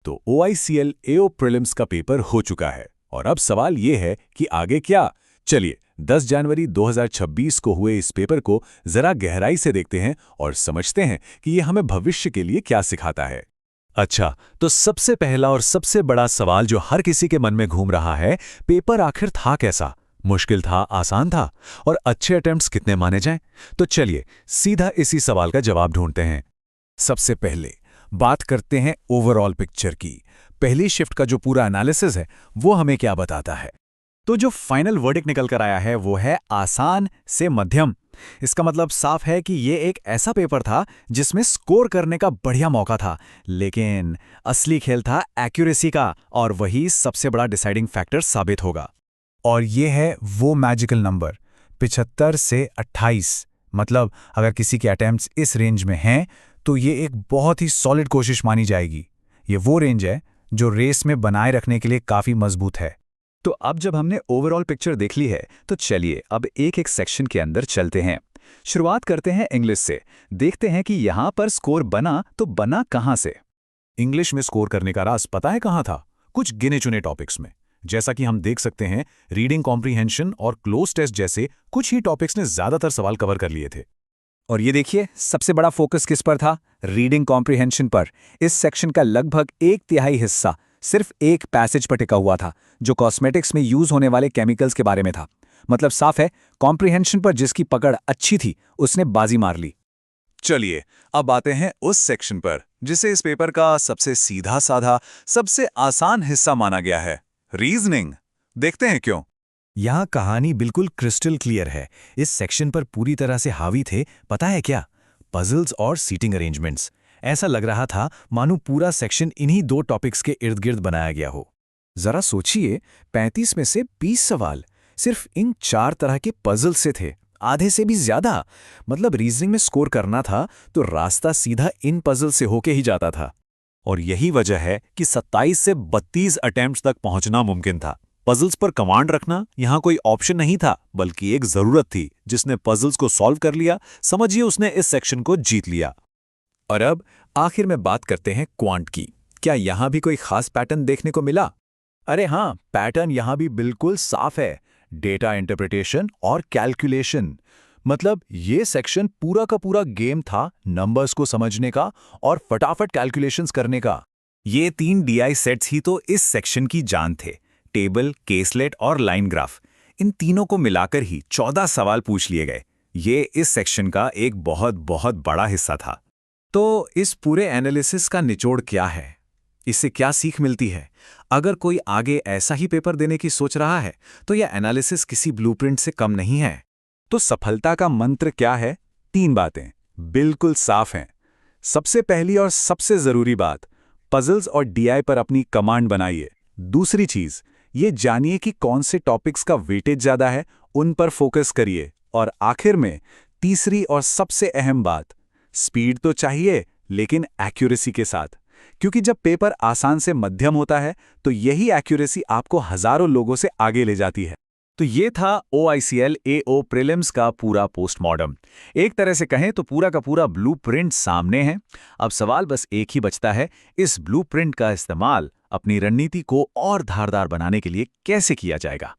तो OICL AO prelims का paper हो चुका है और अब सवाल ये है कि आगे क्या। चलिए 10 जनवरी 2026 को हुए इस पेपर को जरा गहराई से देखते हैं और समझते हैं कि ये हमें भविष्य के लिए क्या सिखाता है। अच्छा, तो सबसे पहला और सबसे बड़ा सवाल जो हर किसी के मन में घूम रहा है, पेपर आखिर था कैसा? मुश्किल था, आसान था? और अच्छे अटेम्प्ट्स कितने माने जाएं? तो चलिए सीधा इसी सवाल का जवाब ढूंढते हैं। सबसे पहले बात करते हैं ओवरऑल पिक्चर की। पहली शिफ्ट का जो पूरा एनालिसिस है वो हमें क्या बताता है? तो जो फाइनल वर्डिक्ट निकल कर आया है वो है आसान से मध्यम। इसका मतलब साफ है कि ये एक ऐसा पेपर था जिसमें स्कोर करने का बढ़िया मौका था, लेकिन असली खेल था एक्यूरेसी का, और वही सबसे बड़ा डिसाइडिंग फैक्टर साबित होगा। और ये है वो मैजिकल नंबर 75 से 28। मतलब अगर किसी के अटेम्प्ट्स इस रेंज में हैं तो ये एक बहुत ही सॉलिड कोशिश मानी जाएगी। ये वो रेंज है जो रेस में बनाए रखने के लिए काफ़ी मजबूत है। तो अब जब हमने ओवरऑल पिक्चर देख ली है तो चलिए अब एक एक सेक्शन के अंदर चलते हैं। शुरुआत करते हैं इंग्लिश से। देखते हैं कि यहाँ पर स्कोर बना तो बना कहाँ से। इंग्लिश में स्कोर करने का राज पता है कहाँ था? कुछ गिने चुने टॉपिक्स में। जैसा कि हम देख सकते हैं, रीडिंग कॉम्प्रीहेंशन और क्लोज टेस्ट जैसे कुछ ही टॉपिक्स ने ज्यादातर सवाल कवर कर लिए थे। और ये देखिए, सबसे बड़ा फोकस किस पर था? रीडिंग कॉम्प्रीहेंशन पर। इस सेक्शन का लगभग 1/3 हिस्सा सिर्फ एक पैसेज पर टिका हुआ था, जो कॉस्मेटिक्स में यूज होने वाले केमिकल्स के बारे में था। मतलब साफ है, कॉम्प्रीहेंशन पर जिसकी पकड़ अच्छी थी उसने बाजी मार ली। चलिए अब आते हैं उस सेक्शन पर जिसे इस पेपर का सबसे सीधा साधा, सबसे आसान हिस्सा माना गया है, रीजनिंग। देखते हैं क्यों। यहाँ कहानी बिल्कुल क्रिस्टल क्लियर है। इस सेक्शन पर पूरी तरह से हावी थे, पता है क्या? पजल्स और सीटिंग अरेंजमेंट्स। ऐसा लग रहा था मानो पूरा सेक्शन इन्हीं दो टॉपिक्स के इर्द गिर्द बनाया गया हो। जरा सोचिए, 35 में से 20 सवाल सिर्फ इन 4 तरह के पजल से थे, आधे से भी ज्यादा। मतलब रीजनिंग में स्कोर करना था तो रास्ता सीधा इन पजल से होके ही जाता था। और यही वजह है कि 27 से 32 अटेम्प्ट्स तक पहुंचना मुमकिन था। पजल्स पर कमांड रखना यहाँ कोई ऑप्शन नहीं था, बल्कि एक जरूरत थी। जिसने पजल्स को सॉल्व कर लिया, समझिए उसने इस सेक्शन को जीत लिया। और अब आखिर में बात करते हैं क्वांट की। क्या यहाँ भी कोई खास पैटर्न देखने को मिला? अरे हाँ, पैटर्न यहाँ भी बिल्कुल साफ है। डेटा इंटरप्रिटेशन और कैलकुलेशन। मतलब ये सेक्शन पूरा का पूरा गेम था नंबर्स को समझने का और फटाफट कैलकुलेशंस करने का। ये 3 DI सेट्स ही तो इस सेक्शन की जान थे। टेबल, केसलेट और लाइन ग्राफ। इन तीनों को मिलाकर ही 14 सवाल पूछ लिए गए। ये इस सेक्शन का एक बहुत बहुत बड़ा हिस्सा था। तो इस पूरे एनालिसिस का निचोड़ क्या है? इससे क्या सीख मिलती है? अगर कोई आगे ऐसा ही पेपर देने की सोच रहा है तो यह एनालिसिस किसी ब्लूप्रिंट से कम नहीं है। तो सफलता का मंत्र क्या है? 3 बातें बिल्कुल साफ हैं। सबसे पहली और सबसे जरूरी बात, पजल्स और DI पर अपनी कमांड बनाइए। दूसरी चीज, ये जानिए कि कौन से टॉपिक्स का वेटेज ज्यादा है, उन पर फोकस करिए। और आखिर में तीसरी और सबसे अहम बात, स्पीड तो चाहिए लेकिन एक्यूरेसी के साथ। क्योंकि जब पेपर आसान से मध्यम होता है तो यही एक्यूरेसी आपको हजारों लोगों से आगे ले जाती है। तो ये था OICL AO प्रीलिम्स का पूरा पोस्टमॉर्टम। एक तरह से कहें तो पूरा का पूरा ब्लूप्रिंट सामने है। अब सवाल बस एक ही बचता है, इस ब्लूप्रिंट का इस्तेमाल अपनी रणनीति को और धारदार बनाने के लिए कैसे किया जाएगा।